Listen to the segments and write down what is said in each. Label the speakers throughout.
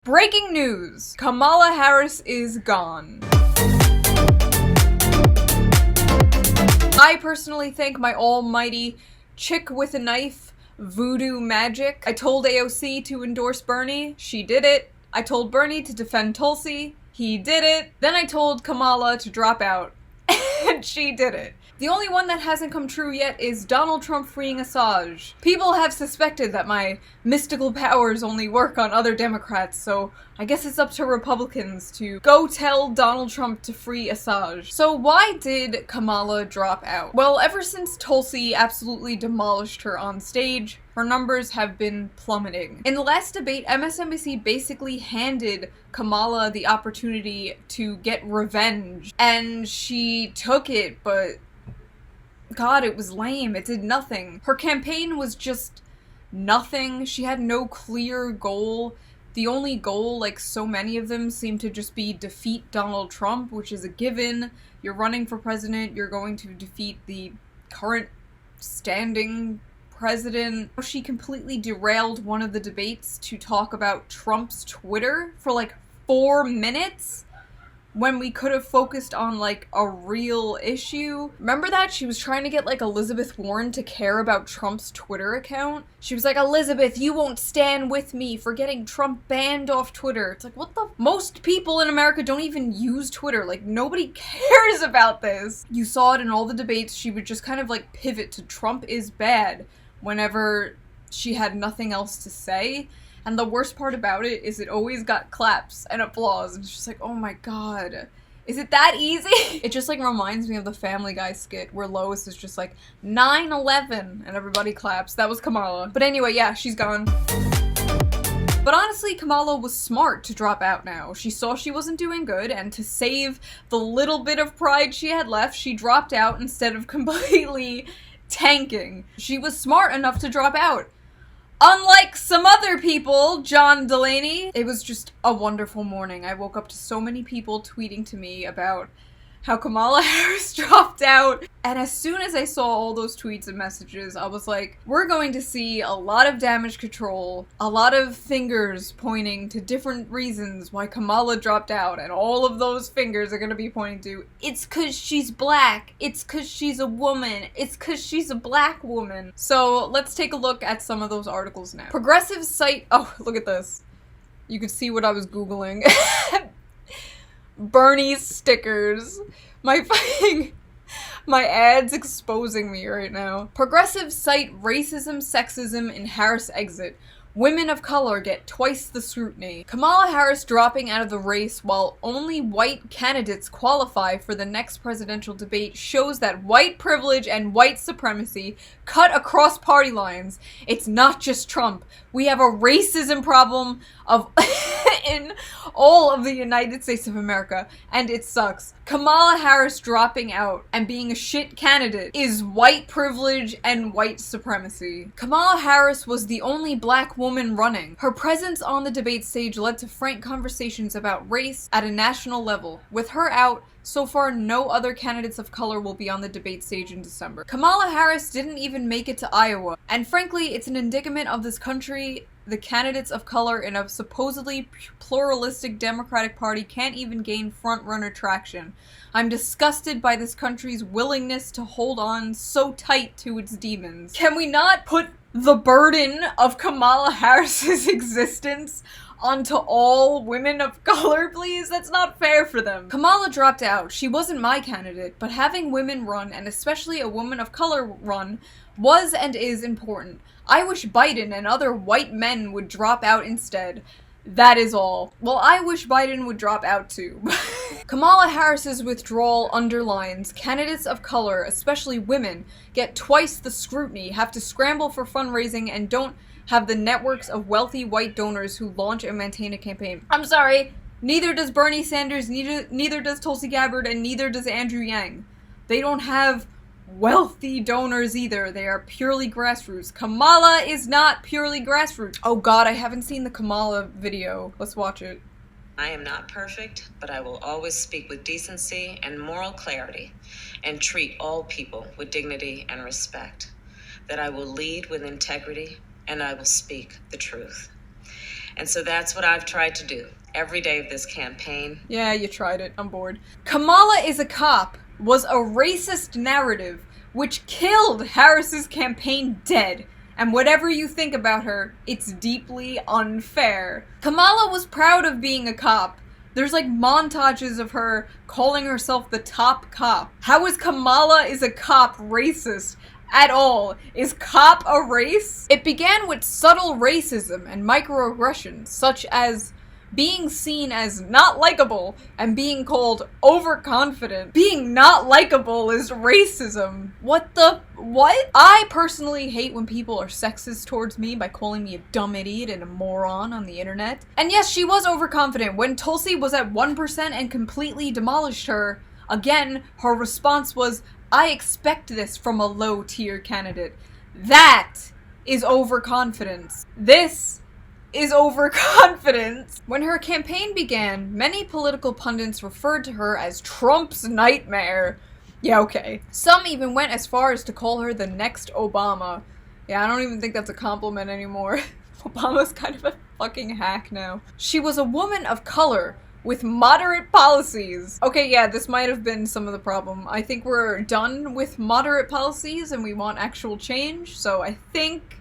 Speaker 1: Breaking news! Kamala Harris is gone. I personally think my almighty chick with a knife voodoo magic. I told AOC to endorse Bernie. She did it. I told Bernie to defend Tulsi. He did it. Then I told Kamala to drop out. And she did it. The only one that hasn't come true yet is Donald Trump freeing Assange. People have suspected that my mystical powers only work on other Democrats, so I guess it's up to Republicans to go tell Donald Trump to free Assange. So why did Kamala drop out? Well, ever since Tulsi absolutely demolished her on stage, her numbers have been plummeting. In the last debate, MSNBC basically handed Kamala the opportunity to get revenge, and she took it, but God, it was lame. It did nothing. Her campaign was just nothing. She had no clear goal. The only goal, like so many of them, seemed to just be defeat Donald Trump, which is a given. You're running for president, you're going to defeat the current standing president. She completely derailed one of the debates to talk about Trump's Twitter for like 4 minutes. When we could have focused on, like, a real issue. Remember that? She was trying to get, like, Elizabeth Warren to care about Trump's Twitter account. She was like, Elizabeth, you won't stand with me for getting Trump banned off Twitter. It's like, what the? Most people in America don't even use Twitter. Like, nobody cares about this. You saw it in all the debates. She would just kind of, like, pivot to Trump is bad whenever she had nothing else to say. And the worst part about it is it always got claps and applause. And it's just like, oh my god. Is it that easy? It just like reminds me of the Family Guy skit where Lois is just like, 9/11, and everybody claps. That was Kamala. But anyway, yeah, she's gone. But honestly, Kamala was smart to drop out now. She saw she wasn't doing good, and to save the little bit of pride she had left, she dropped out instead of completely tanking. She was smart enough to drop out. Unlike some other people, John Delaney. It was just a wonderful morning. I woke up to so many people tweeting to me about how Kamala Harris dropped out. And as soon as I saw all those tweets and messages, I was like, we're going to see a lot of damage control, a lot of fingers pointing to different reasons why Kamala dropped out, and all of those fingers are going to be pointing to, it's cause she's black, it's cause she's a woman, it's cause she's a black woman. So let's take a look at some of those articles now. Progressive site, oh, look at this. You could see what I was Googling. Bernie's stickers. My ad's exposing me right now. Progressive cite racism, sexism in Harris exit. Women of color get twice the scrutiny. Kamala Harris dropping out of the race while only white candidates qualify for the next presidential debate shows that white privilege and white supremacy cut across party lines. It's not just Trump. We have a racism problem in all of the United States of America, and it sucks. Kamala Harris dropping out and being a shit candidate is white privilege and white supremacy. Kamala Harris was the only black woman running. Her presence on the debate stage led to frank conversations about race at a national level. With her out, so far no other candidates of color will be on the debate stage in December. Kamala Harris didn't even make it to Iowa, and frankly, it's an indictment of this country. The candidates of color in a supposedly pluralistic Democratic Party can't even gain front-runner traction. I'm disgusted by this country's willingness to hold on so tight to its demons. Can we not put the burden of Kamala Harris's existence onto all women of color, please? That's not fair for them. Kamala dropped out. She wasn't my candidate, but having women run, and especially a woman of color run, was and is important. I wish Biden and other white men would drop out instead. That is all. Well, I wish Biden would drop out too. Kamala Harris's withdrawal underlines candidates of color, especially women, get twice the scrutiny, have to scramble for fundraising, and don't have the networks of wealthy white donors who launch and maintain a campaign. I'm sorry, neither does Bernie Sanders, neither does Tulsi Gabbard, and neither does Andrew Yang. They don't have wealthy donors either. They are purely grassroots. Kamala is not purely grassroots. Oh god, I haven't seen the Kamala video. Let's watch it.
Speaker 2: I am not perfect, but I will always speak with decency and moral clarity and treat all people with dignity and respect. That I will lead with integrity and I will speak the truth. And so that's what I've tried to do every day of this campaign.
Speaker 1: Yeah, you tried it. I'm bored. Kamala is a cop was a racist narrative which killed Harris's campaign dead. And whatever you think about her, it's deeply unfair. Kamala was proud of being a cop. There's like montages of her calling herself the top cop. How is Kamala is a cop racist at all? Is cop a race? It began with subtle racism and microaggressions, such as being seen as not likable and being called overconfident. Being not likable is racism. What? I personally hate when people are sexist towards me by calling me a dumb idiot and a moron on the internet. And yes, she was overconfident. When Tulsi was at 1% and completely demolished her, again, her response was, I expect this from a low-tier candidate. That is overconfidence. This is overconfidence. When her campaign began, many political pundits referred to her as Trump's nightmare. Yeah, okay. Some even went as far as to call her the next Obama. Yeah, I don't even think that's a compliment anymore. Obama's kind of a fucking hack now. She was a woman of color with moderate policies. Okay, yeah, this might have been some of the problem. I think we're done with moderate policies and we want actual change, so I think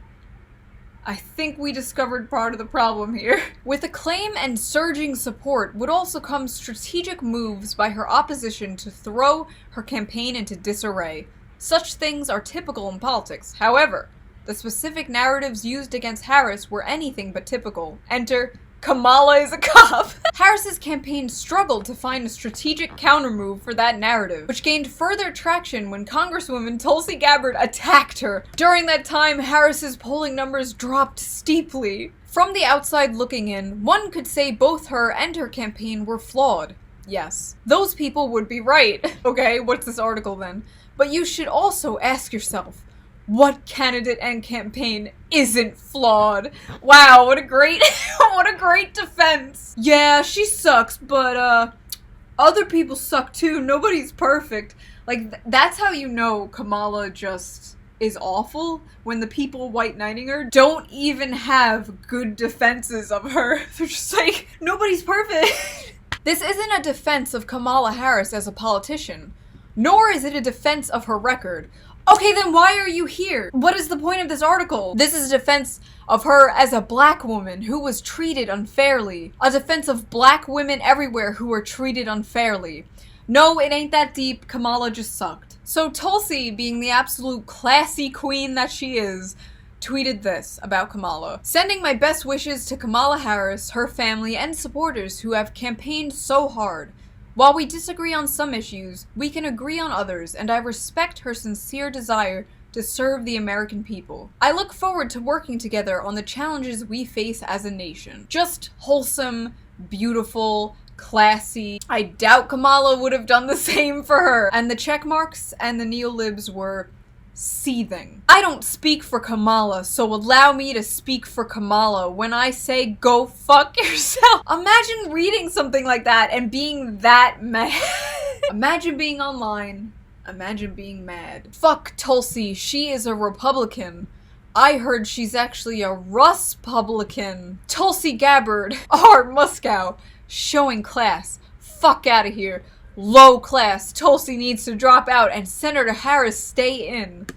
Speaker 1: we discovered part of the problem here. With acclaim and surging support would also come strategic moves by her opposition to throw her campaign into disarray. Such things are typical in politics. However, the specific narratives used against Harris were anything but typical. Enter Kamala is a cop. Harris's campaign struggled to find a strategic countermove for that narrative, which gained further traction when Congresswoman Tulsi Gabbard attacked her. During that time, Harris's polling numbers dropped steeply. From the outside looking in, one could say both her and her campaign were flawed. Yes, those people would be right. Okay, what's this article then? But you should also ask yourself, what candidate and campaign isn't flawed? Wow, what a great defense. Yeah, she sucks, but other people suck too. Nobody's perfect. Like, that's how you know Kamala just is awful, when the people white knighting her don't even have good defenses of her. They're just like, nobody's perfect. This isn't a defense of Kamala Harris as a politician, nor is it a defense of her record. Okay, then why are you here? What is the point of this article? This is a defense of her as a black woman who was treated unfairly. A defense of black women everywhere who were treated unfairly. No, it ain't that deep. Kamala just sucked. So Tulsi, being the absolute classy queen that she is, tweeted this about Kamala. Sending my best wishes to Kamala Harris, her family, and supporters who have campaigned so hard. While we disagree on some issues, we can agree on others, and I respect her sincere desire to serve the American people. I look forward to working together on the challenges we face as a nation. Just wholesome, beautiful, classy. I doubt Kamala would have done the same for her. And the checkmarks and the neolibs were seething. I don't speak for Kamala, so allow me to speak for Kamala when I say go fuck yourself. Imagine reading something like that and being that mad. Imagine being online. Imagine being mad. Fuck Tulsi, she is a Republican. I heard she's actually a Russ-publican. Tulsi Gabbard, R. Muskow, showing class. Fuck out of here. Low class. Tulsi needs to drop out and Senator Harris stay in.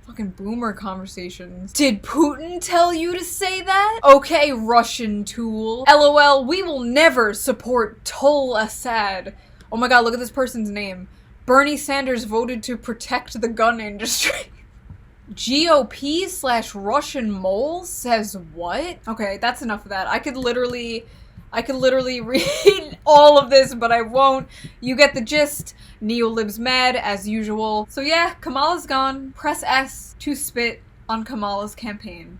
Speaker 1: Fucking boomer conversations. Did Putin tell you to say that? Okay, Russian tool. LOL, we will never support Tol Assad. Oh my god, look at this person's name. Bernie Sanders voted to protect the gun industry. GOP/Russian mole says what? Okay, that's enough of that. I could literally read all of this, but I won't. You get the gist. Neolibs mad, as usual. So yeah, Kamala's gone. Press S to spit on Kamala's campaign.